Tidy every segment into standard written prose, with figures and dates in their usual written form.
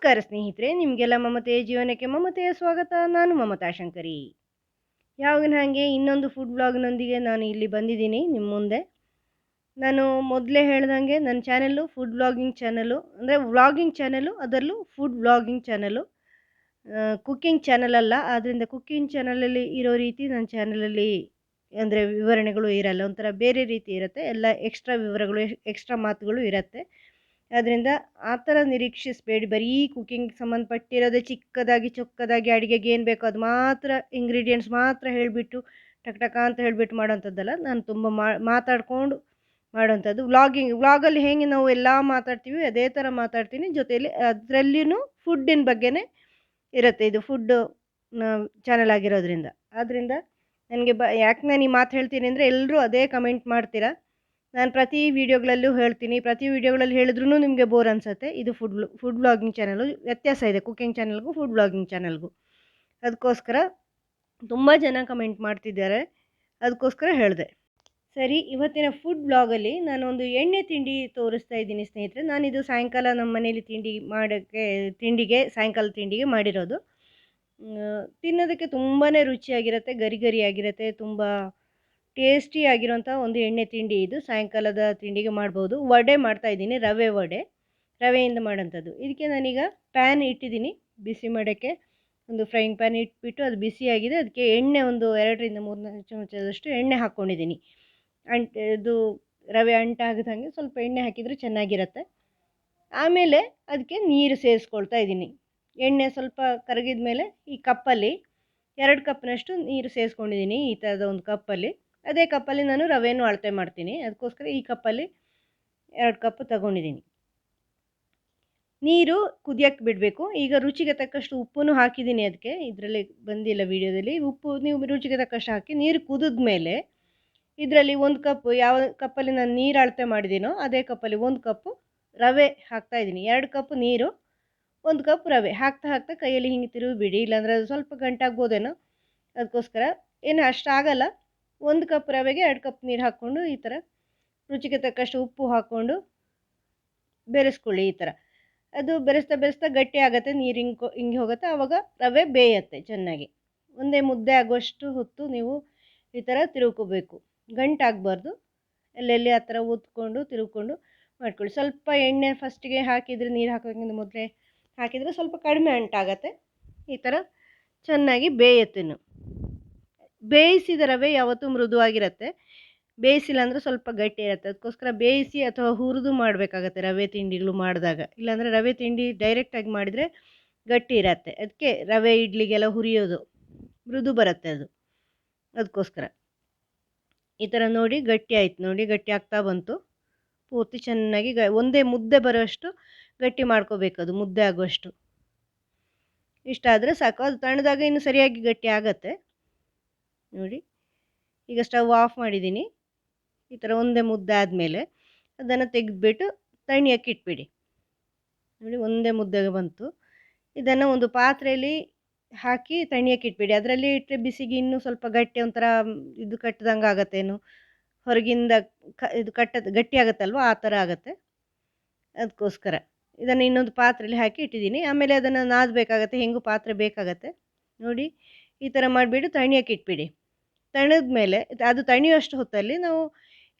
ನಮಸ್ಕಾರ ಸ್ನೇಹಿತರೆ, ನಿಮಗೆಲ್ಲ ಮಮತೆಯ ಜೀವನಕ್ಕೆ ಮಮತೆಯ ಸ್ವಾಗತ. ನಾನು ಮಮತಾ ಶಂಕರಿ. ಯಾವಾಗಿನ ಹಾಗೆ ಇನ್ನೊಂದು ಫುಡ್ ವ್ಲಾಗ್ನೊಂದಿಗೆ ನಾನು ಇಲ್ಲಿ ಬಂದಿದ್ದೀನಿ ನಿಮ್ಮ ಮುಂದೆ. ನಾನು ಮೊದಲೇ ಹೇಳ್ದಂಗೆ ನನ್ನ ಚಾನೆಲ್ಲು ಫುಡ್ ವ್ಲಾಗಿಂಗ್ ಚಾನಲ್ಲು, ಅಂದರೆ ವ್ಲಾಗಿಂಗ್ ಚಾನಲ್ಲು, ಅದರಲ್ಲೂ food vlogging channel, cooking channel ಅಲ್ಲ. ಆದ್ದರಿಂದ ಕುಕ್ಕಿಂಗ್ ಚಾನಲಲ್ಲಿ ಇರೋ ರೀತಿ ನನ್ನ ಚಾನಲಲ್ಲಿ ಅಂದರೆ ವಿವರಣೆಗಳು ಇರಲ್ಲ, ಒಂಥರ ಬೇರೆ ರೀತಿ ಇರುತ್ತೆ. ಎಲ್ಲ ಎಕ್ಸ್ಟ್ರಾ ವಿವರಗಳು, ಎಕ್ಸ್ಟ್ರಾ ಮಾತುಗಳು ಇರುತ್ತೆ. ಆದ್ದರಿಂದ ಆ ಥರ ನಿರೀಕ್ಷಿಸಬೇಡಿ. ಬರೀ ಕುಕ್ಕಿಂಗ್ ಸಂಬಂಧಪಟ್ಟಿರೋದೇ ಚಿಕ್ಕದಾಗಿ ಚೊಕ್ಕದಾಗಿ ಅಡುಗೆಗೆ ಏನು ಬೇಕೋ ಅದು ಮಾತ್ರ, ಇಂಗ್ರೀಡಿಯೆಂಟ್ಸ್ ಮಾತ್ರ ಹೇಳಿಬಿಟ್ಟು ಟಕ್ ಟಕ ಅಂತ ಹೇಳಿಬಿಟ್ಟು ಮಾಡೋವಂಥದ್ದಲ್ಲ. ನಾನು ತುಂಬ ಮಾತಾಡಿಕೊಂಡು ಮಾಡೋವಂಥದ್ದು. ವ್ಲಾಗಲ್ಲಿ ಹೇಗೆ ನಾವು ಎಲ್ಲ ಮಾತಾಡ್ತೀವಿ ಅದೇ ಥರ ಮಾತಾಡ್ತೀನಿ. ಜೊತೆಯಲ್ಲಿ ಅದರಲ್ಲಿಯೂ ಫುಡ್ಡಿನ ಬಗ್ಗೆನೇ ಇರುತ್ತೆ. ಇದು ಫುಡ್ಡು ಚಾನಲ್ ಆಗಿರೋದ್ರಿಂದ. ಆದ್ದರಿಂದ ನನಗೆ ಯಾಕೆ ನಾನು ಈ ಮಾತು ಹೇಳ್ತೀನಿ ಅಂದರೆ, ಎಲ್ಲರೂ ಅದೇ ಕಮೆಂಟ್ ಮಾಡ್ತೀರಾ. ನಾನು ಪ್ರತಿ ವೀಡಿಯೋಗಳಲ್ಲೂ ಹೇಳ್ತೀನಿ. ಪ್ರತಿ ವೀಡಿಯೋಗಳಲ್ಲಿ ಹೇಳಿದ್ರೂ ನಿಮಗೆ ಬೋರ್ ಅನಿಸುತ್ತೆ. ಇದು ಫುಡ್ ವ್ಲಾಗಿಂಗ್ ಚಾನಲು. ವ್ಯತ್ಯಾಸ ಇದೆ ಕುಕ್ಕಿಂಗ್ ಚಾನಲ್ಗೂ ಫುಡ್ ವ್ಲಾಗಿಂಗ್ ಚಾನಲ್ಗೂ. ಅದಕ್ಕೋಸ್ಕರ ತುಂಬ ಜನ ಕಮೆಂಟ್ ಮಾಡ್ತಿದ್ದಾರೆ, ಅದಕ್ಕೋಸ್ಕರ ಹೇಳಿದೆ. ಸರಿ, ಇವತ್ತಿನ ಫುಡ್ ವ್ಲಾಗಲ್ಲಿ ನಾನೊಂದು ಎಣ್ಣೆ ತಿಂಡಿ ತೋರಿಸ್ತಾ ಇದ್ದೀನಿ ಸ್ನೇಹಿತರೆ. ನಾನಿದು ಸಾಯಂಕಾಲ ನಮ್ಮ ಮನೇಲಿ ತಿಂಡಿಗೆ ಸಾಯಂಕಾಲ ತಿಂಡಿಗೆ ಮಾಡಿರೋದು. ತಿನ್ನೋದಕ್ಕೆ ತುಂಬಾ ರುಚಿಯಾಗಿರುತ್ತೆ, ಗರಿ ಗರಿಯಾಗಿರುತ್ತೆ, ತುಂಬ ಟೇಸ್ಟಿ ಆಗಿರೋಂಥ ಒಂದು ಎಣ್ಣೆ ತಿಂಡಿ ಇದು. ಸಾಯಂಕಾಲದ ತಿಂಡಿಗೆ ಮಾಡ್ಬೋದು. ವಡೆ ಮಾಡ್ತಾಯಿದ್ದೀನಿ, ರವೆ ವಡೆ, ರವೆಯಿಂದ ಮಾಡೋಂಥದ್ದು. ಇದಕ್ಕೆ ನಾನೀಗ ಪ್ಯಾನ್ ಇಟ್ಟಿದ್ದೀನಿ ಬಿಸಿ ಮಾಡೋಕ್ಕೆ. ಒಂದು ಫ್ರೈಯಿಂಗ್ ಪ್ಯಾನ್ ಇಟ್ಬಿಟ್ಟು ಅದು ಬಿಸಿಯಾಗಿದೆ. ಅದಕ್ಕೆ ಎಣ್ಣೆ ಒಂದು 2ರಿಂದ 3 ಚಮಚದಷ್ಟು ಎಣ್ಣೆ ಹಾಕ್ಕೊಂಡಿದ್ದೀನಿ. ಇದು ರವೆ ಅಂಟಾಗದಂಗೆ ಸ್ವಲ್ಪ ಎಣ್ಣೆ ಹಾಕಿದರೆ ಚೆನ್ನಾಗಿರುತ್ತೆ. ಆಮೇಲೆ ಅದಕ್ಕೆ ನೀರು ಸೇರಿಸ್ಕೊಳ್ತಾ ಇದ್ದೀನಿ. ಎಣ್ಣೆ ಸ್ವಲ್ಪ ಕರಗಿದ ಮೇಲೆ ಈ ಕಪ್ಪಲ್ಲಿ 2 ಕಪ್ನಷ್ಟು ನೀರು ಸೇರಿಸ್ಕೊಂಡಿದ್ದೀನಿ. ಈ ಥರದ ಒಂದು ಕಪ್ಪಲ್ಲಿ, ಅದೇ ಕಪ್ಪಲ್ಲಿ ನಾನು ರವೆನೂ ಅಳತೆ ಮಾಡ್ತೀನಿ. ಅದಕ್ಕೋಸ್ಕರ ಈ ಕಪ್ಪಲ್ಲಿ 2 ಕಪ್ ತಗೊಂಡಿದ್ದೀನಿ. ನೀರು ಕುದಿಯಕ್ಕೆ ಬಿಡಬೇಕು. ಈಗ ರುಚಿಗೆ ತಕ್ಕಷ್ಟು ಉಪ್ಪನ್ನು ಹಾಕಿದ್ದೀನಿ ಅದಕ್ಕೆ. ಇದರಲ್ಲಿ ಬಂದಿಲ್ಲ ವೀಡಿಯೋದಲ್ಲಿ. ಉಪ್ಪು ನೀವು ರುಚಿಗೆ ತಕ್ಕಷ್ಟು ಹಾಕಿ ನೀರು ಕುದಿದ ಮೇಲೆ ಇದರಲ್ಲಿ 1 ಕಪ್, ಯಾವ ಕಪ್ಪಲ್ಲಿ ನಾನು ನೀರು ಅಳತೆ ಮಾಡಿದ್ದೀನೋ ಅದೇ ಕಪ್ಪಲ್ಲಿ 1 ಕಪ್ಪು ರವೆ ಹಾಕ್ತಾಯಿದ್ದೀನಿ. 2 ಕಪ್ ನೀರು, 1 ಕಪ್ ರವೆ ಹಾಕ್ತಾ ಕೈಯಲ್ಲಿ ಹಿಂಗೆ ತಿರುಗಿಬಿಡಿ, ಇಲ್ಲಾಂದರೆ ಅದು ಸ್ವಲ್ಪ ಗಂಟಾಗ್ಬೋದೇನೋ. ಅದಕ್ಕೋಸ್ಕರ ಏನು ಅಷ್ಟಾಗಲ್ಲ. 1 ಕಪ್ ರವೆಗೆ 2 ಕಪ್ ನೀರು ಹಾಕ್ಕೊಂಡು ಈ ಥರ ರುಚಿಗೆ ತಕ್ಕಷ್ಟು ಉಪ್ಪು ಹಾಕ್ಕೊಂಡು ಬೆರೆಸ್ಕೊಳ್ಳಿ. ಈ ಥರ ಅದು ಬೆರೆಸ್ತಾ ಗಟ್ಟಿ ಆಗುತ್ತೆ, ನೀರು ಹಿಂಗೆ ಹೋಗುತ್ತೆ. ಆವಾಗ ರವೆ ಬೇಯುತ್ತೆ ಚೆನ್ನಾಗಿ. ಒಂದೇ ಮುದ್ದೆ ಆಗುವಷ್ಟು ಹೊತ್ತು ನೀವು ಈ ಥರ ತಿರುಗ್ಕೋಬೇಕು, ಗಂಟಾಗಬಾರ್ದು. ಎಲ್ಲೆಲ್ಲಿ ಆ ಥರ ಊದ್ಕೊಂಡು ತಿರುಗ್ಕೊಂಡು ಮಾಡ್ಕೊಳ್ಳಿ. ಸ್ವಲ್ಪ ಎಣ್ಣೆ ಫಸ್ಟಿಗೆ ಹಾಕಿದರೆ, ನೀರು ಹಾಕೋಕ್ಕಿಂತ ಮೊದಲೇ ಹಾಕಿದರೆ ಸ್ವಲ್ಪ ಕಡಿಮೆ ಅಂಟಾಗತ್ತೆ. ಈ ಥರ ಚೆನ್ನಾಗಿ ಬೇಯುತ್ತೇನು. ಬೇಯಿಸಿದ ರವೆ ಯಾವತ್ತೂ ಮೃದುವಾಗಿರುತ್ತೆ, ಬೇಯಿಸಿಲ್ಲ ಅಂದರೆ ಸ್ವಲ್ಪ ಗಟ್ಟಿ ಇರುತ್ತೆ. ಅದಕ್ಕೋಸ್ಕರ ಬೇಯಿಸಿ ಅಥವಾ ಹುರಿದು ಮಾಡಬೇಕಾಗತ್ತೆ ರವೆ ತಿಂಡಿಗಳು ಮಾಡಿದಾಗ. ಇಲ್ಲಾಂದರೆ ರವೆ ತಿಂಡಿ ಡೈರೆಕ್ಟಾಗಿ ಮಾಡಿದರೆ ಗಟ್ಟಿ ಇರತ್ತೆ. ಅದಕ್ಕೆ ರವೆ ಇಡ್ಲಿಗೆಲ್ಲ ಹುರಿಯೋದು, ಮೃದು ಬರುತ್ತೆ ಅದು. ಅದಕ್ಕೋಸ್ಕರ ಈ ಥರ ನೋಡಿ ಗಟ್ಟಿ ಆಯ್ತು, ನೋಡಿ ಗಟ್ಟಿ ಆಗ್ತಾ ಬಂತು. ಪೂರ್ತಿ ಚೆನ್ನಾಗಿ ಒಂದೇ ಮುದ್ದೆ ಬರೋಷ್ಟು ಗಟ್ಟಿ ಮಾಡ್ಕೋಬೇಕು, ಅದು ಮುದ್ದೆ ಆಗುವಷ್ಟು. ಇಷ್ಟಾದರೆ ಸಾಕು. ಅದು ತಣ್ಣದಾಗ ಇನ್ನು ಸರಿಯಾಗಿ ಗಟ್ಟಿ ಆಗತ್ತೆ ನೋಡಿ. ಈಗ ಸ್ಟವ್ ಆಫ್ ಮಾಡಿದ್ದೀನಿ. ಈ ಥರ ಒಂದೇ ಮುದ್ದೆ ಆದಮೇಲೆ ಅದನ್ನು ತೆಗೆದುಬಿಟ್ಟು ತಣಿಯಕ್ಕೆ ಇಟ್ಬಿಡಿ. ನೋಡಿ ಒಂದೇ ಮುದ್ದೆಗೆ ಬಂತು. ಇದನ್ನು ಒಂದು ಪಾತ್ರೆಯಲ್ಲಿ ಹಾಕಿ ತಣಿಯಕ್ಕೆ ಇಟ್ಬಿಡಿ. ಅದರಲ್ಲಿ ಇಟ್ಟರೆ ಬಿಸಿಗೆ ಇನ್ನೂ ಸ್ವಲ್ಪ ಗಟ್ಟಿ, ಒಂಥರ ಇದು ಕಟ್ಟಿದಂಗೆ ಆಗತ್ತೇನು, ಹೊರಗಿಂದ ಇದು ಗಟ್ಟಿ ಆಗುತ್ತಲ್ವ, ಆ ಥರ ಆಗುತ್ತೆ. ಅದಕ್ಕೋಸ್ಕರ ಇದನ್ನು ಇನ್ನೊಂದು ಪಾತ್ರೆಯಲ್ಲಿ ಹಾಕಿ ಇಟ್ಟಿದ್ದೀನಿ. ಆಮೇಲೆ ಅದನ್ನು ನಾದಬೇಕಾಗತ್ತೆ, ಹೆಂಗೂ ಪಾತ್ರೆ ಬೇಕಾಗತ್ತೆ ನೋಡಿ. ಈ ಥರ ಮಾಡಿಬಿಟ್ಟು ತಣಿಯಕ್ಕೆ ಇಟ್ಬಿಡಿ. ತಣಿದ ಮೇಲೆ ಅದು ತಣಿಯೋಷ್ಟು ಹೊತ್ತಲ್ಲಿ ನಾವು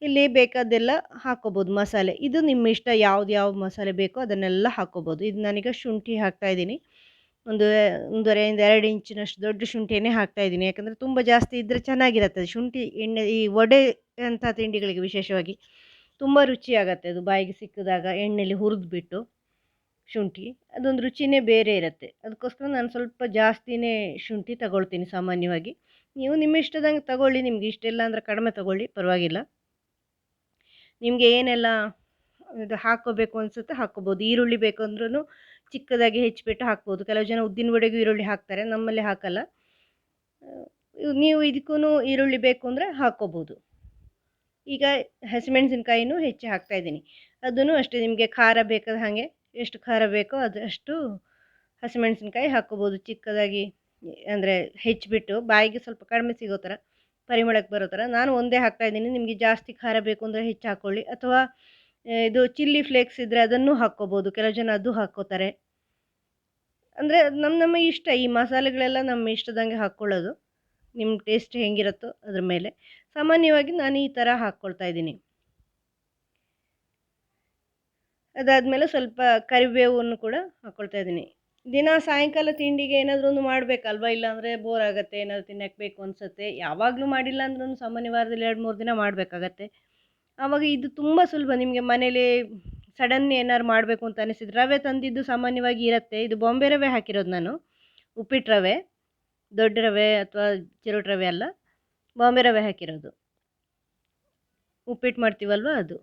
ಇಲ್ಲಿ ಬೇಕಾದ್ದೆಲ್ಲ ಹಾಕ್ಕೋಬೋದು ಮಸಾಲೆ. ಇದು ನಿಮ್ಮ ಇಷ್ಟ, ಯಾವ ಮಸಾಲೆ ಬೇಕೋ ಅದನ್ನೆಲ್ಲ ಹಾಕ್ಕೋಬೋದು. ಇದು ನಾನೀಗ ಶುಂಠಿ ಹಾಕ್ತಾಯಿದ್ದೀನಿ. 1.5 ಇಂದ 2 ಇಂಚಿನಷ್ಟು ದೊಡ್ಡ ಶುಂಠಿಯನ್ನೇ ಹಾಕ್ತಾಯಿದ್ದೀನಿ. ಯಾಕಂದರೆ ತುಂಬ ಜಾಸ್ತಿ ಇದ್ದರೆ ಚೆನ್ನಾಗಿರುತ್ತೆ ಶುಂಠಿ ಎಣ್ಣೆ. ಈ ವಡೆ ಅಂಥ ತಿಂಡಿಗಳಿಗೆ ವಿಶೇಷವಾಗಿ ತುಂಬ ರುಚಿಯಾಗತ್ತೆ ಅದು. ಬಾಯಿಗೆ ಸಿಕ್ಕಿದಾಗ ಎಣ್ಣೆಯಲ್ಲಿ ಹುರಿದ್ಬಿಟ್ಟು ಶುಂಠಿ, ಅದೊಂದು ರುಚಿನೇ ಬೇರೆ ಇರುತ್ತೆ. ಅದಕ್ಕೋಸ್ಕರ ನಾನು ಸ್ವಲ್ಪ ಜಾಸ್ತಿನೇ ಶುಂಠಿ ತಗೊಳ್ತೀನಿ ಸಾಮಾನ್ಯವಾಗಿ. ನೀವು ನಿಮ್ಮ ಇಷ್ಟದಂಗೆ ತಗೊಳ್ಳಿ, ನಿಮ್ಗೆ ಇಷ್ಟ ಇಲ್ಲ ಅಂದರೆ ಕಡಿಮೆ ತಗೊಳ್ಳಿ, ಪರವಾಗಿಲ್ಲ. ನಿಮಗೆ ಏನೆಲ್ಲ ಇದು ಹಾಕ್ಕೋಬೇಕು ಅನಿಸುತ್ತೆ ಹಾಕ್ಕೋಬೋದು. ಈರುಳ್ಳಿ ಬೇಕಂದ್ರೂ ಚಿಕ್ಕದಾಗಿ ಹೆಚ್ಚಿಬಿಟ್ಟು ಹಾಕ್ಬೋದು. ಕೆಲವು ಜನ ಉದ್ದಿನ ವಡೆಗೂ ಈರುಳ್ಳಿ ಹಾಕ್ತಾರೆ, ನಮ್ಮಲ್ಲಿ ಹಾಕಲ್ಲ. ನೀವು ಇದಕ್ಕೂ ಈರುಳ್ಳಿ ಬೇಕು ಅಂದರೆ ಹಾಕ್ಕೋಬೋದು. ಈಗ ಹಸಿಮೆಣಸಿನ್ಕಾಯಿನೂ ಹೆಚ್ಚಿ ಹಾಕ್ತಾಯಿದ್ದೀನಿ. ಅದನ್ನು ಅಷ್ಟೇ, ನಿಮಗೆ ಖಾರ ಬೇಕಾದ ಹಾಗೆ ಎಷ್ಟು ಖಾರ ಬೇಕೋ ಅದಷ್ಟು ಹಸಿಮೆಣಸಿನ್ಕಾಯಿ ಹಾಕ್ಕೋಬೋದು. ಚಿಕ್ಕದಾಗಿ ಅಂದರೆ ಹೆಚ್ಚಿಬಿಟ್ಟು ಬಾಯಿಗೆ ಸ್ವಲ್ಪ ಕಡಿಮೆ ಸಿಗೋ ಥರ, ಪರಿಮಳಕ್ಕೆ ಬರೋ ಥರ. ನಾನು ಒಂದೇ ಹಾಕ್ತಾಯಿದ್ದೀನಿ. ನಿಮಗೆ ಜಾಸ್ತಿ ಖಾರ ಬೇಕು ಅಂದರೆ ಹೆಚ್ಚು ಹಾಕ್ಕೊಳ್ಳಿ. ಅಥವಾ ಇದು ಚಿಲ್ಲಿ ಫ್ಲೇಕ್ಸ್ ಇದ್ದರೆ ಅದನ್ನು ಹಾಕ್ಕೋಬೋದು. ಕೆಲವು ಜನ ಅದು ಹಾಕ್ಕೋತಾರೆ. ಅಂದರೆ ನಮ್ಮ ಇಷ್ಟ, ಈ ಮಸಾಲೆಗಳೆಲ್ಲ ನಮ್ಮ ಇಷ್ಟದಂಗೆ ಹಾಕ್ಕೊಳ್ಳೋದು. ನಿಮ್ಮ ಟೇಸ್ಟ್ ಹೆಂಗಿರುತ್ತೋ ಅದ್ರ ಮೇಲೆ. ಸಾಮಾನ್ಯವಾಗಿ ನಾನು ಈ ಥರ ಹಾಕ್ಕೊಳ್ತಾ ಇದ್ದೀನಿ. ಅದಾದಮೇಲೆ ಸ್ವಲ್ಪ ಕರಿಬೇವನ್ನು ಕೂಡ ಹಾಕ್ಕೊಳ್ತಾ ಇದ್ದೀನಿ. ದಿನ ಸಾಯಂಕಾಲ ತಿಂಡಿಗೆ ಏನಾದರೂ ಒಂದು ಮಾಡಬೇಕಲ್ವಾ, ಇಲ್ಲಾಂದರೆ ಬೋರ್ ಆಗುತ್ತೆ, ಏನಾದರೂ ತಿನ್ನಕ್ಕೆ ಬೇಕು ಅನಿಸುತ್ತೆ. ಯಾವಾಗಲೂ ಮಾಡಿಲ್ಲ ಅಂದ್ರೂ ಸಾಮಾನ್ಯ ವಾರದಲ್ಲಿ 2-3 ದಿನ ಮಾಡಬೇಕಾಗತ್ತೆ. ಆವಾಗ ಇದು ತುಂಬ ಸುಲಭ. ನಿಮಗೆ ಮನೇಲಿ ಸಡನ್ ಏನಾದ್ರು ಮಾಡಬೇಕು ಅಂತ ಅನಿಸಿದ್ರೆ ರವೆ ತಂದಿದ್ದು ಸಾಮಾನ್ಯವಾಗಿ ಇರುತ್ತೆ. ಇದು ಬಾಂಬೆ ರವೆ ಹಾಕಿರೋದು ನಾನು, ಉಪ್ಪಿಟ್ಟು ರವೆ, ದೊಡ್ಡ ರವೆ ಅಥವಾ ಚಿರೋಟಿ ರವೆ ಅಲ್ಲ, ಬಾಂಬೆ ರವೆ ಹಾಕಿರೋದು. ಉಪ್ಪಿಟ್ಟು ಮಾಡ್ತೀವಲ್ವ ಅದು.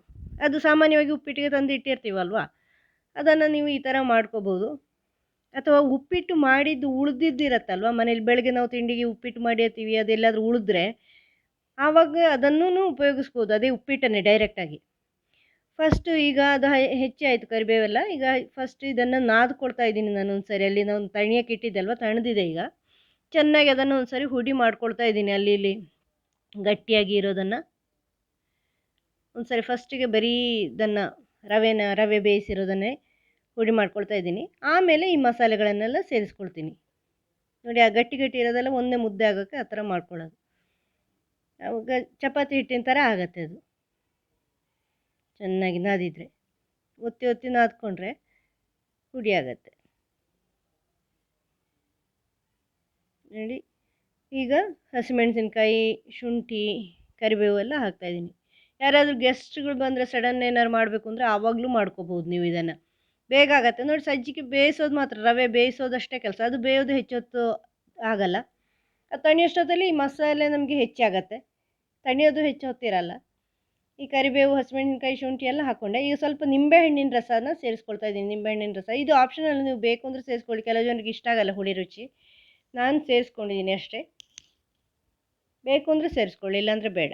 ಅದು ಸಾಮಾನ್ಯವಾಗಿ ಉಪ್ಪಿಟ್ಟಿಗೆ ತಂದು ಇಟ್ಟಿರ್ತೀವಲ್ವ, ಅದನ್ನು ನೀವು ಈ ಥರ ಮಾಡ್ಕೋಬೋದು. ಅಥವಾ ಉಪ್ಪಿಟ್ಟು ಮಾಡಿದ್ದು ಉಳಿದಿದ್ದಿರತ್ತಲ್ವ ಮನೇಲಿ, ಬೆಳಗ್ಗೆ ನಾವು ತಿಂಡಿಗೆ ಉಪ್ಪಿಟ್ಟು ಮಾಡಿರ್ತೀವಿ, ಅದೆಲ್ಲಾದರೂ ಉಳಿದ್ರೆ ಆವಾಗ ಅದನ್ನೂ ಉಪಯೋಗಿಸ್ಬೋದು, ಅದೇ ಉಪ್ಪಿಟ್ಟನ್ನೇ ಡೈರೆಕ್ಟಾಗಿ. ಫಸ್ಟು ಈಗ ಅದು ಹೆಚ್ಚಿ ಆಯಿತು ಕರಿಬೇವೆಲ್ಲ. ಈಗ ಫಸ್ಟ್ ಇದನ್ನು ನಾದ್ಕೊಳ್ತಾ ಇದ್ದೀನಿ ನಾನು ಒಂದು ಸರಿ. ಅಲ್ಲಿ ನಾನು ತಣಿಯಕ್ಕೆ ಇಟ್ಟಿದ್ದಲ್ವ, ತಣಿದಿದೆ ಈಗ. ಚೆನ್ನಾಗಿ ಅದನ್ನು ಒಂದು ಸರಿ ಹುಡಿ ಮಾಡ್ಕೊಳ್ತಾ ಇದ್ದೀನಿ, ಅಲ್ಲಿ ಇಲ್ಲಿ ಗಟ್ಟಿಯಾಗಿ ಇರೋದನ್ನು. ಒಂದು ಸರಿ ಫಸ್ಟಿಗೆ ಬರೀ ಇದನ್ನು ರವೆ ಬೇಯಿಸಿರೋದನ್ನೇ ಹುಡಿ ಮಾಡ್ಕೊಳ್ತಾ ಇದ್ದೀನಿ. ಆಮೇಲೆ ಈ ಮಸಾಲೆಗಳನ್ನೆಲ್ಲ ಸೇರಿಸ್ಕೊಳ್ತೀನಿ. ನೋಡಿ, ಆ ಗಟ್ಟಿ ಗಟ್ಟಿ ಇರೋದೆಲ್ಲ ಒಂದೇ ಮುದ್ದೆ ಆಗೋಕ್ಕೆ ಆ ಥರ ಮಾಡ್ಕೊಳ್ಳೋದು. ಆವಾಗ ಚಪಾತಿ ಹಿಟ್ಟಿನ ಥರ ಆಗತ್ತೆ ಅದು, ಚೆನ್ನಾಗಿ ನಾದಿದ್ರೆ. ಒತ್ತಿ ಒತ್ತಿ ನಾದ್ಕೊಂಡ್ರೆ ಹುಡಿ ಆಗತ್ತೆ. ನೋಡಿ, ಈಗ ಹಸಿಮೆಣಸಿನ್ಕಾಯಿ, ಶುಂಠಿ, ಕರಿಬೇವು ಎಲ್ಲ ಹಾಕ್ತಾಯಿದ್ದೀನಿ. ಯಾರಾದರೂ ಗೆಸ್ಟ್ಗಳು ಬಂದರೆ ಸಡನ್ ಏನಾದ್ರು ಮಾಡಬೇಕು ಅಂದರೆ ಆವಾಗಲೂ ಮಾಡ್ಕೋಬೋದು ನೀವು ಇದನ್ನು, ಬೇಗ ಆಗುತ್ತೆ. ನೋಡಿ, ಸಜ್ಜಿಗೆ ಬೇಯಿಸೋದು ಮಾತ್ರ, ರವೆ ಬೇಯಿಸೋದಷ್ಟೇ ಕೆಲಸ, ಅದು ಬೇಯೋದು ಹೆಚ್ಚೊತ್ತು ಆಗಲ್ಲ. ಅದು ತಣಿಯೋಷ್ಟೊತ್ತಲ್ಲಿ ಈ ಮಸಾಲೆ ನಮಗೆ ಹೆಚ್ಚಾಗತ್ತೆ, ತಣಿಯೋದು ಹೆಚ್ಚು ಹೊತ್ತಿರಲ್ಲ. ಈ ಕರಿಬೇವು, ಹಸಿಮೆಣಸಿನ್ಕಾಯಿ, ಶುಂಠಿ ಎಲ್ಲ ಹಾಕ್ಕೊಂಡೆ. ಈಗ ಸ್ವಲ್ಪ ನಿಂಬೆಹಣ್ಣಿನ ರಸನ ಸೇರಿಸ್ಕೊಳ್ತಾ ಇದ್ದೀನಿ. ನಿಂಬೆಹಣ್ಣಿನ ರಸ ಇದು ಆಪ್ಷನಲ್, ನೀವು ಬೇಕು ಅಂದರೆ ಸೇರಿಸ್ಕೊಳ್ಳಿ. ಕೆಲವು ಜನರಿಗೆ ಇಷ್ಟ ಆಗಲ್ಲ ಹುಳಿ ರುಚಿ, ನಾನು ಸೇರಿಸ್ಕೊಂಡಿದ್ದೀನಿ ಅಷ್ಟೇ. ಬೇಕು ಅಂದರೆ ಸೇರಿಸ್ಕೊಳ್ಳಿ, ಇಲ್ಲಾಂದರೆ ಬೇಡ.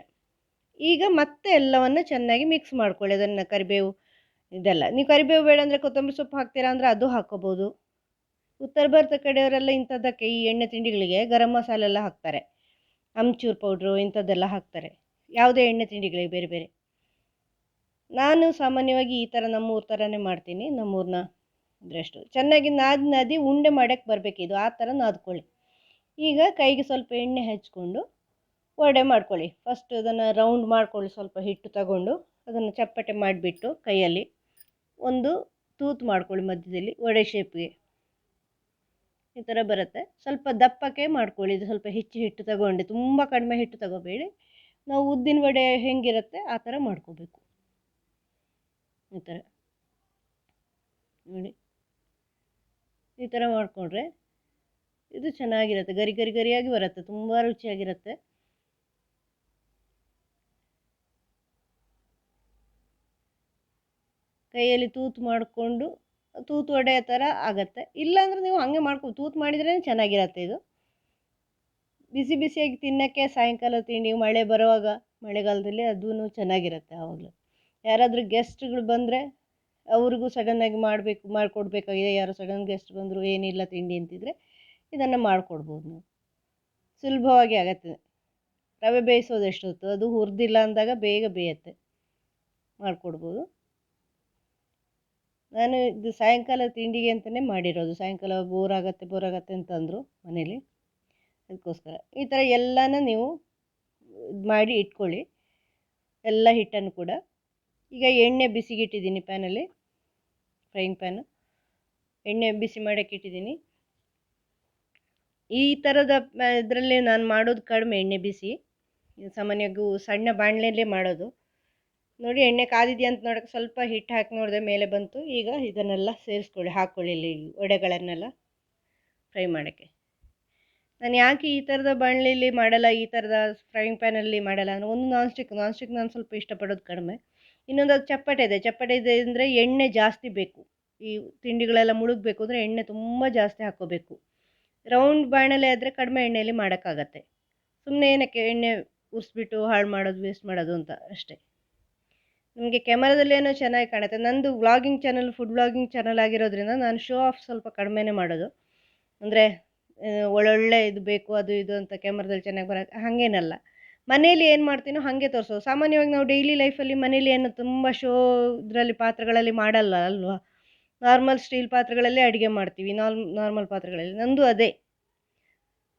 ಈಗ ಮತ್ತೆ ಎಲ್ಲವನ್ನು ಚೆನ್ನಾಗಿ ಮಿಕ್ಸ್ ಮಾಡ್ಕೊಳ್ಳಿ ಅದನ್ನು, ಕರಿಬೇವು ಇದೆಲ್ಲ. ನೀವು ಕರಿಬೇವು ಬೇಡ ಅಂದರೆ ಕೊತ್ತಂಬರಿ ಸೊಪ್ಪು ಹಾಕ್ತೀರಾ ಅಂದರೆ ಅದು ಹಾಕ್ಕೋಬೋದು. ಉತ್ತರ ಭಾರತ ಕಡೆಯವರೆಲ್ಲ ಇಂಥದ್ದಕ್ಕೆ, ಈ ಎಣ್ಣೆ ತಿಂಡಿಗಳಿಗೆ ಗರಂ ಮಸಾಲೆ ಎಲ್ಲ ಹಾಕ್ತಾರೆ, ಅಮ್ಚೂರ್ ಪೌಡ್ರು ಇಂಥದ್ದೆಲ್ಲ ಹಾಕ್ತಾರೆ, ಯಾವುದೇ ಎಣ್ಣೆ ತಿಂಡಿಗಳಿಗೆ ಬೇರೆ ಬೇರೆ. ನಾನು ಸಾಮಾನ್ಯವಾಗಿ ಈ ಥರ ನಮ್ಮೂರ ಥರನೇ ಮಾಡ್ತೀನಿ. ನಮ್ಮೂರನ್ನ ಅದರಷ್ಟು ಚೆನ್ನಾಗಿ ನಾದಿ ಉಂಡೆ ಮಾಡೋಕ್ಕೆ ಬರಬೇಕು ಇದು, ಆ ಥರ ನಾದ್ಕೊಳ್ಳಿ. ಈಗ ಕೈಗೆ ಸ್ವಲ್ಪ ಎಣ್ಣೆ ಹಚ್ಕೊಂಡು ವಡೆ ಮಾಡ್ಕೊಳ್ಳಿ. ಫಸ್ಟ್ ಅದನ್ನು ರೌಂಡ್ ಮಾಡ್ಕೊಳ್ಳಿ. ಸ್ವಲ್ಪ ಹಿಟ್ಟು ತಗೊಂಡು ಅದನ್ನು ಚಪ್ಪಟೆ ಮಾಡಿಬಿಟ್ಟು ಕೈಯಲ್ಲಿ ಒಂದು ತೂತು ಮಾಡ್ಕೊಳ್ಳಿ ಮಧ್ಯದಲ್ಲಿ, ವಡೆ ಶೇಪ್ಗೆ ಈ ಥರ ಬರುತ್ತೆ. ಸ್ವಲ್ಪ ದಪ್ಪಕ್ಕೆ ಮಾಡ್ಕೊಳ್ಳಿ. ಇದು ಸ್ವಲ್ಪ ಹೆಚ್ಚು ಹಿಟ್ಟು ತಗೊಂಡು, ತುಂಬ ಕಡಿಮೆ ಹಿಟ್ಟು ತಗೋಬೇಡಿ. ನಾವು ಉದ್ದಿನ ವಡೆ ಹೆಂಗಿರುತ್ತೆ ಆ ಥರ ಮಾಡ್ಕೋಬೇಕು. ಈ ಥರ ನೋಡಿ, ಈ ಥರ ಮಾಡಿಕೊಂಡ್ರೆ ಇದು ಚೆನ್ನಾಗಿರುತ್ತೆ, ಗರಿ ಗರಿ ಗರಿಯಾಗಿ ಬರುತ್ತೆ, ತುಂಬ ರುಚಿಯಾಗಿರುತ್ತೆ. ಕೈಯಲ್ಲಿ ತೂತು ಮಾಡಿಕೊಂಡು, ತೂತು ವಡೆ ಥರ ಆಗುತ್ತೆ. ಇಲ್ಲಾಂದರೆ ನೀವು ಹಾಗೆ ಮಾಡ್ಕೊಂಡು ತೂತು ಮಾಡಿದ್ರೇ ಚೆನ್ನಾಗಿರುತ್ತೆ. ಇದು ಬಿಸಿ ಬಿಸಿಯಾಗಿ ತಿನ್ನೋಕ್ಕೆ ಸಾಯಂಕಾಲ ತಿಂಡಿ, ಮಳೆ ಬರುವಾಗ ಮಳೆಗಾಲದಲ್ಲಿ ಅದೂ ಚೆನ್ನಾಗಿರುತ್ತೆ. ಆವಾಗಲೂ ಯಾರಾದರೂ ಗೆಸ್ಟ್ಗಳು ಬಂದರೆ ಅವ್ರಿಗೂ ಸಡನ್ನಾಗಿ ಮಾಡಿಕೊಡ್ಬೇಕಾಗಿದೆ, ಯಾರೋ ಸಡನ್ ಗೆಸ್ಟ್ ಬಂದರು, ಏನಿಲ್ಲ ತಿಂಡಿ ಅಂತಿದ್ರೆ ಇದನ್ನು ಮಾಡಿಕೊಡ್ಬೋದು ನೀವು, ಸುಲಭವಾಗಿ ಆಗುತ್ತೆ. ರವೆ ಬೇಯಿಸೋದು ಎಷ್ಟೊತ್ತು, ಅದು ಹುರಿದಿಲ್ಲ ಅಂದಾಗ ಬೇಗ ಬೇಯುತ್ತೆ, ಮಾಡಿಕೊಡ್ಬೋದು. ನಾನು ಇದು ಸಾಯಂಕಾಲ ತಿಂಡಿಗೆ ಅಂತಲೇ ಮಾಡಿರೋದು. ಸಾಯಂಕಾಲ ಬೋರ್ ಆಗುತ್ತೆ ಅಂತಂದರು ಮನೇಲಿ, ಅದಕ್ಕೋಸ್ಕರ ಈ ಥರ ಎಲ್ಲನ ನೀವು ಇದು ಮಾಡಿ ಇಟ್ಕೊಳ್ಳಿ, ಎಲ್ಲ ಹಿಟ್ಟನ್ನು ಕೂಡ. ಈಗ ಎಣ್ಣೆ ಬಿಸಿಗಿಟ್ಟಿದ್ದೀನಿ ಪ್ಯಾನಲ್ಲಿ, ಫ್ರೈಯಿಂಗ್ ಪ್ಯಾನು, ಎಣ್ಣೆ ಬಿಸಿ ಮಾಡೋಕ್ಕೆ ಇಟ್ಟಿದ್ದೀನಿ. ಈ ಥರದ ಇದರಲ್ಲಿ ನಾನು ಮಾಡೋದು ಕಡಿಮೆ ಎಣ್ಣೆ ಬಿಸಿ, ಸಾಮಾನ್ಯವಾಗಿ ಸಣ್ಣ ಬಾಣಲೆಯಲ್ಲೇ ಮಾಡೋದು. ನೋಡಿ, ಎಣ್ಣೆ ಕಾದಿದೆಯಾ ಅಂತ ನೋಡೋಕ್ಕೆ ಸ್ವಲ್ಪ ಹಿಟ್ಟು ಹಾಕಿ ನೋಡಿದೆ, ಮೇಲೆ ಬಂತು. ಈಗ ಇದನ್ನೆಲ್ಲ ಸೇರಿಸ್ಕೊಳ್ಳಿ, ಹಾಕ್ಕೊಳ್ಳಿ ಇಲ್ಲಿ ವಡೆಗಳನ್ನೆಲ್ಲ ಫ್ರೈ ಮಾಡೋಕ್ಕೆ. ನಾನು ಯಾಕೆ ಈ ಥರದ ಬಾಣಲೆಯಲ್ಲಿ ಮಾಡಲ್ಲ, ಈ ಥರದ ಫ್ರೈಯಿಂಗ್ ಪ್ಯಾನಲ್ಲಿ ಮಾಡಲ್ಲ ಅಂದರೆ, ಒಂದು ನಾನ್ ಸ್ಟಿಕ್ ನಾನು ಸ್ವಲ್ಪ ಇಷ್ಟಪಡೋದು ಕಡಿಮೆ. ಇನ್ನೊಂದು ಅದು ಚಪ್ಪಟೆ ಇದೆ ಅಂದರೆ ಎಣ್ಣೆ ಜಾಸ್ತಿ ಬೇಕು. ಈ ತಿಂಡಿಗಳೆಲ್ಲ ಮುಳುಗಬೇಕು ಅಂದರೆ ಎಣ್ಣೆ ತುಂಬ ಜಾಸ್ತಿ ಹಾಕ್ಕೋಬೇಕು. ರೌಂಡ್ ಬಾಣಲೆ ಆದರೆ ಕಡಿಮೆ ಎಣ್ಣೆಯಲ್ಲಿ ಮಾಡೋಕ್ಕಾಗತ್ತೆ. ಸುಮ್ಮನೆ ಏನಕ್ಕೆ ಎಣ್ಣೆ ಉರಿಸ್ಬಿಟ್ಟು ಹಾಳು ಮಾಡೋದು, ವೇಸ್ಟ್ ಮಾಡೋದು ಅಂತ ಅಷ್ಟೇ. ನಿಮಗೆ ಕ್ಯಾಮರಾದಲ್ಲಿ ಏನೋ ಚೆನ್ನಾಗಿ ಕಾಣುತ್ತೆ. ನಂದು vlogging channel, food vlogging channel ಆಗಿರೋದ್ರಿಂದ ನಾನು ಶೋ ಆಫ್ ಸ್ವಲ್ಪ ಕಡಿಮೆನೇ ಮಾಡೋದು. ಅಂದರೆ ಒಳ್ಳೊಳ್ಳೆ ಇದು ಬೇಕು, ಅದು ಇದು ಅಂತ ಕ್ಯಾಮ್ರಾದಲ್ಲಿ ಚೆನ್ನಾಗಿ ಬರೋಕ್ಕೆ ಹಾಗೇನಲ್ಲ. ಮನೇಲಿ ಏನು ಮಾಡ್ತೀನೋ ಹಾಗೆ ತೋರಿಸೋದು. ಸಾಮಾನ್ಯವಾಗಿ ನಾವು ಡೈಲಿ ಲೈಫಲ್ಲಿ ಮನೇಲಿ ಏನು ತುಂಬ ಶೋ ಇದರಲ್ಲಿ ಪಾತ್ರಗಳಲ್ಲಿ ಮಾಡಲ್ಲ ಅಲ್ವಾ. ನಾರ್ಮಲ್ ಸ್ಟೀಲ್ ಪಾತ್ರೆಗಳಲ್ಲೇ ಅಡುಗೆ ಮಾಡ್ತೀವಿ, ನಾರ್ಮಲ್ ಪಾತ್ರೆಗಳಲ್ಲಿ. ನಂದು ಅದೇ.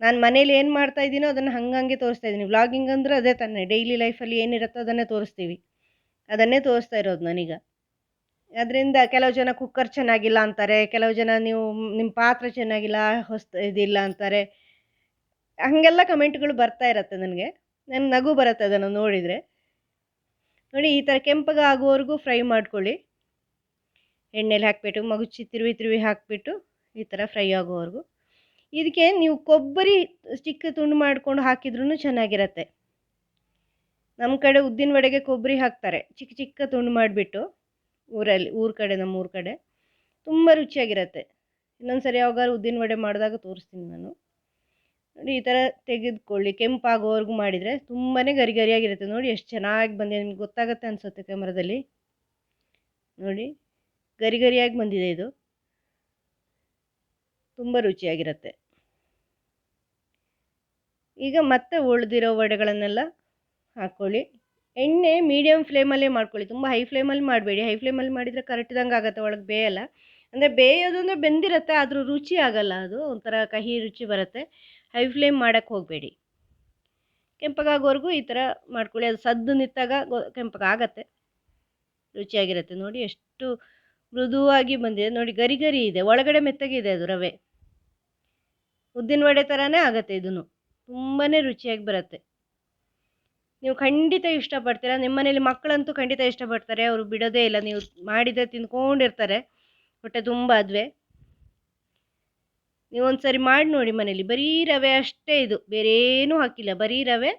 ನಾನು ಮನೇಲಿ ಏನು ಮಾಡ್ತಾ ಇದ್ದೀನೋ ಅದನ್ನು ಹಂಗಂಗೆ ತೋರಿಸ್ತಾ ಇದ್ದೀನಿ. ವ್ಲಾಗಿಂಗ್ ಅಂದ್ರೆ ಅದೇ ತಾನೇ, ಡೈಲಿ ಲೈಫಲ್ಲಿ ಏನಿರುತ್ತೋ ಅದನ್ನೇ ತೋರಿಸ್ತೀವಿ. ಅದನ್ನೇ ತೋರಿಸ್ತಾ ಇರೋದು ನಾನೀಗ. ಅದರಿಂದ ಕೆಲವು ಜನ ಕುಕ್ಕರ್ ಚೆನ್ನಾಗಿಲ್ಲ ಅಂತಾರೆ, ಕೆಲವು ಜನ ನೀವು ನಿಮ್ಮ ಪಾತ್ರೆ ಚೆನ್ನಾಗಿಲ್ಲ, ಇದಿಲ್ಲ ಅಂತಾರೆ. ಹಾಗೆಲ್ಲ ಕಮೆಂಟ್‌ಗಳು ಬರ್ತಾ ಇರತ್ತೆ ನನಗೆ. ನಗು ಬರುತ್ತೆ ಅದನ್ನು ನೋಡಿದರೆ. ನೋಡಿ ಈ ಥರ ಕೆಂಪಗೆ ಆಗುವವರೆಗೂ ಫ್ರೈ ಮಾಡ್ಕೊಳ್ಳಿ. ಎಣ್ಣೆಲಿ ಹಾಕಿಬಿಟ್ಟು ಮಗುಚಿ ತಿರುವಿ ಹಾಕಿಬಿಟ್ಟು ಈ ಥರ ಫ್ರೈ ಆಗೋವರೆಗೂ. ಇದಕ್ಕೆ ನೀವು ಕೊಬ್ಬರಿ ಚಿಕ್ಕ ತುಂಡು ಮಾಡ್ಕೊಂಡು ಹಾಕಿದ್ರೂ ಚೆನ್ನಾಗಿರತ್ತೆ. ನಮ್ಮ ಕಡೆ ಉದ್ದಿನ ವಡೆಗೆ ಕೊಬ್ಬರಿ ಹಾಕ್ತಾರೆ, ಚಿಕ್ಕ ಚಿಕ್ಕ ತುಂಡು ಮಾಡಿಬಿಟ್ಟು. ಊರ ಕಡೆ, ನಮ್ಮೂರ ಕಡೆ ತುಂಬ ರುಚಿಯಾಗಿರತ್ತೆ. ಇನ್ನೊಂದು ಸರಿ ಯಾವಾಗಾದ್ರು ಉದ್ದಿನ ವಡೆ ಮಾಡಿದಾಗ ತೋರಿಸ್ತೀನಿ ನಾನು. ನೋಡಿ ಈ ಥರ ತೆಗೆದುಕೊಳ್ಳಿ, ಕೆಂಪಾಗೋವರೆಗೂ ಮಾಡಿದರೆ ತುಂಬಾ ಗರಿ ಗರಿಯಾಗಿರುತ್ತೆ. ನೋಡಿ ಎಷ್ಟು ಚೆನ್ನಾಗಿ ಬಂದಿದೆ, ನಿಮ್ಗೆ ಗೊತ್ತಾಗುತ್ತೆ ಅನಿಸುತ್ತೆ ಕ್ಯಾಮ್ರಾದಲ್ಲಿ. ನೋಡಿ ಗರಿ ಗರಿಯಾಗಿ ಬಂದಿದೆ ಇದು, ತುಂಬ ರುಚಿಯಾಗಿರುತ್ತೆ. ಈಗ ಮತ್ತೆ ಉಳಿದಿರೋ ವಡೆಗಳನ್ನೆಲ್ಲ ಹಾಕ್ಕೊಳ್ಳಿ. ಎಣ್ಣೆ ಮೀಡಿಯಮ್ ಫ್ಲೇಮಲ್ಲೇ ಮಾಡ್ಕೊಳ್ಳಿ, ತುಂಬ ಹೈ ಫ್ಲೇಮಲ್ಲಿ ಮಾಡಬೇಡಿ. ಹೈ ಫ್ಲೇಮಲ್ಲಿ ಮಾಡಿದರೆ ಕರಟಿದಂಗೆ ಆಗುತ್ತೆ, ಒಳಗೆ ಬೇಯಲ್ಲ. ಅಂದರೆ ಬೇಯೋದು ಅಂದರೆ ಬೆಂದಿರುತ್ತೆ, ಆದರೂ ರುಚಿ ಆಗಲ್ಲ, ಅದು ಒಂಥರ ಕಹಿ ರುಚಿ ಬರುತ್ತೆ. ಹೈ ಫ್ಲೇಮ್ ಮಾಡೋಕ್ಕೆ ಹೋಗಬೇಡಿ. ಕೆಂಪಗಾಗೋವರೆಗೂ ಈ ಥರ ಮಾಡ್ಕೊಳ್ಳಿ. ಅದು ಸದ್ದು ನಿಂತಾಗ ಕೆಂಪಗಾಗತ್ತೆ, ರುಚಿಯಾಗಿರುತ್ತೆ. ನೋಡಿ ಎಷ್ಟು ಮೃದುವಾಗಿ ಬಂದಿದೆ, ನೋಡಿ ಗರಿ ಗರಿ ಇದೆ, ಒಳಗಡೆ ಮೆತ್ತಗಿದೆ ಅದು ರವೆ. ಉದ್ದಿನ ವಡೆ ಥರನೇ ಆಗುತ್ತೆ ಇದೂ, ತುಂಬಾ ರುಚಿಯಾಗಿ ಬರುತ್ತೆ. ನೀವು ಖಂಡಿತ ಇಷ್ಟಪಡ್ತೀರಾ. ನಿಮ್ಮ ಮನೇಲಿ ಮಕ್ಕಳಂತೂ ಖಂಡಿತ ಇಷ್ಟಪಡ್ತಾರೆ, ಅವರು ಬಿಡೋದೇ ಇಲ್ಲ. ನೀವು ಮಾಡಿದರೆ ತಿಂದ್ಕೊಂಡಿರ್ತಾರೆ ಹೊಟ್ಟೆ ತುಂಬ. ಅದುವೇ ನೀವು ಒಂದು ಸರಿ ಮಾಡಿ ನೋಡಿ ಮನೇಲಿ. ಬರೀ ರವೆ ಅಷ್ಟೇ ಇದು, ಬೇರೆ ಏನೂ ಹಾಕಿಲ್ಲ, ಬರೀ ರವೆ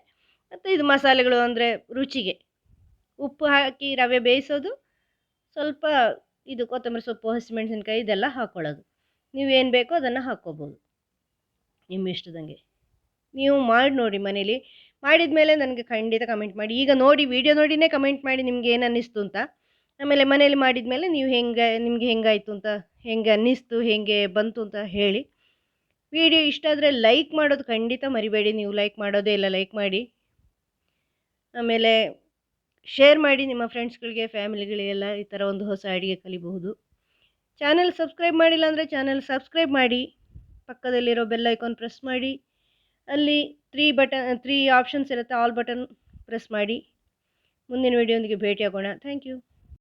ಮತ್ತು ಇದು ಮಸಾಲೆಗಳು ಅಂದರೆ ರುಚಿಗೆ. ಉಪ್ಪು ಹಾಕಿ ರವೆ ಬೇಯಿಸೋದು, ಸ್ವಲ್ಪ ಇದು ಕೊತ್ತಂಬರಿ ಸೊಪ್ಪು, ಹಸಿಮೆಣಸಿನ್ಕಾಯಿ ಇದೆಲ್ಲ ಹಾಕ್ಕೊಳ್ಳೋದು. ನೀವೇನು ಬೇಕೋ ಅದನ್ನು ಹಾಕ್ಕೋಬೋದು ನಿಮ್ಮ ಇಷ್ಟದಂಗೆ. ನೀವು ಮಾಡಿ ನೋಡಿ ಮನೇಲಿ. ಮಾಡಿದ ಮೇಲೆ ನನಗೆ ಖಂಡಿತ ಕಮೆಂಟ್ ಮಾಡಿ. ಈಗ ನೋಡಿ, ವಿಡಿಯೋ ನೋಡಿನೇ ಕಮೆಂಟ್ ಮಾಡಿ ನಿಮ್ಗೆ ಏನು ಅನ್ನಿಸ್ತು ಅಂತ. ಆಮೇಲೆ ಮನೇಲಿ ಮಾಡಿದ ಮೇಲೆ ನೀವು ನಿಮಗೆ ಹೆಂಗಾಯಿತು ಅಂತ, ಹೆಂಗೆ ಅನ್ನಿಸ್ತು, ಹೇಗೆ ಬಂತು ಅಂತ ಹೇಳಿ. ವಿಡಿಯೋ ಇಷ್ಟ ಆದರೆ ಲೈಕ್ ಮಾಡೋದು ಖಂಡಿತ ಮರಿಬೇಡಿ. ನೀವು ಲೈಕ್ ಮಾಡೋದೇ ಇಲ್ಲ, ಲೈಕ್ ಮಾಡಿ. ಆಮೇಲೆ ಶೇರ್ ಮಾಡಿ ನಿಮ್ಮ ಫ್ರೆಂಡ್ಸ್ಗಳಿಗೆ, ಫ್ಯಾಮಿಲಿಗಳಿಗೆಲ್ಲ. ಈ ಥರ ಒಂದು ಹೊಸ ಅಡುಗೆ ಕಲಿಬಹುದು. ಚಾನಲ್ ಸಬ್ಸ್ಕ್ರೈಬ್ ಮಾಡಿಲ್ಲ ಅಂದರೆ ಚಾನಲ್ ಸಬ್ಸ್ಕ್ರೈಬ್ ಮಾಡಿ, ಪಕ್ಕದಲ್ಲಿರೋ ಬೆಲ್ ಐಕಾನ್ ಪ್ರೆಸ್ ಮಾಡಿ. ಅಲ್ಲಿ 3 ಆಪ್ಷನ್ಸ್ ಇರುತ್ತೆ, ಆಲ್ ಬಟನ್ ಪ್ರೆಸ್ ಮಾಡಿ. ಮುಂದಿನ ವಿಡಿಯೋದೊಂದಿಗೆ ಭೇಟಿಯಾಗೋಣ. Thank you.